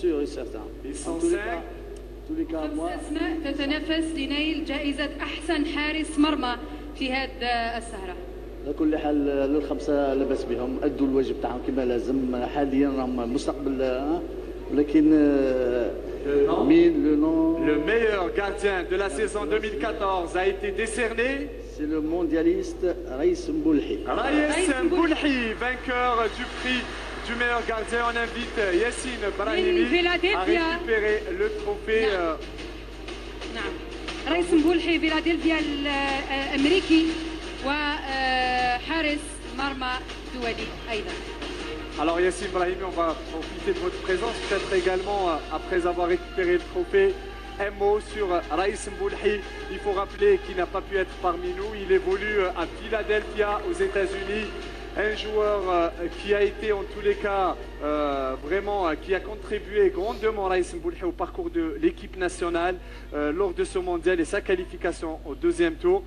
sûr et certain. Ils sont En tous les 5. cas, tous les cas, moi, أسماء تتنافس لنيل جائزة أحسن حارس مرمى في هذه السهرة. على كل حال للخمسه لاباس بهم ادوا الواجب تاعهم كما لازم. حاليا راهم مستقبل ولكن مين لو نون Le meilleur gardien de la saison 2014 a été décerné. سي لو موندياليست رئيس مبولحي. Raïs Mboulhi, vainqueur du prix du meilleur gardien. On invite Yassine Brahimi à récupérer le trophée. نعم رئيس مبولحي فيلادلفيا الأمريكي وحارس مرمى دولي أيضا. Alors Yassine Brahimi, on va profiter de votre présence, peut-être également après avoir récupéré le trophée. Un mot sur Raïs Mboulhi. Il faut rappeler qu'il n'a pas pu être parmi nous. Il évolue à Philadelphia, aux États-Unis. Un joueur qui a été en tous les cas vraiment, qui a contribué grandement Raïs Mboulhi au parcours de l'équipe nationale lors de ce mondial et sa qualification au deuxième tour.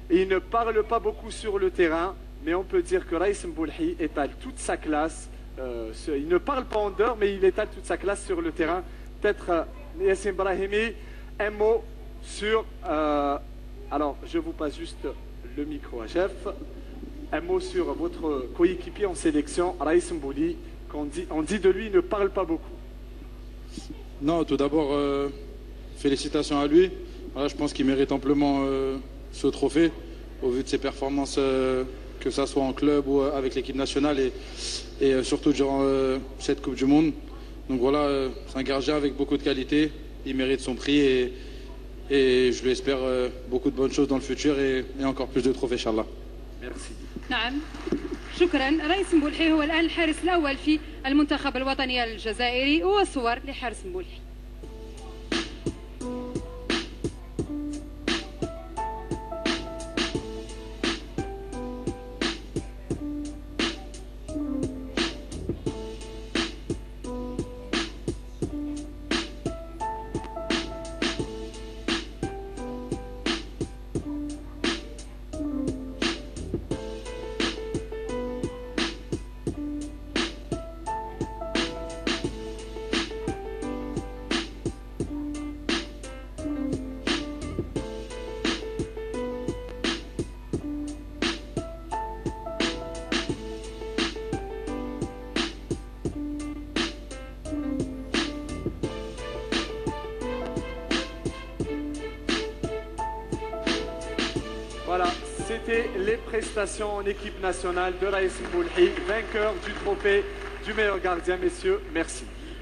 Et il ne parle pas beaucoup sur le terrain, mais on peut dire que Raïs Mboulhi étale toute sa classe. Il ne parle pas en dehors, mais il étale toute sa classe sur le terrain. Peut-être Yassine Brahimi, un mot sur... alors, je vous passe juste le micro à chef. Un mot sur votre coéquipier en sélection, Raïs Mboulhi. On dit de lui, il ne parle pas beaucoup. Non, tout d'abord, félicitations à lui. Voilà, je pense qu'il mérite amplement ce trophée, au vu de ses performances, que ce soit en club ou avec l'équipe nationale et surtout durant cette Coupe du Monde. Donc voilà, c'est un gardien avec beaucoup de qualité. Il mérite son prix et je lui espère beaucoup de bonnes choses dans le futur et encore plus de trophées, Inch'Allah. Merci. نعم شكرا. رئيس مبولحي هو الآن الحارس الأول في المنتخب الوطني الجزائري وصور لحارس مبولحي. Voilà, c'était les prestations en équipe nationale de Raïs Mboulhi, vainqueur du trophée du meilleur gardien, messieurs. Merci.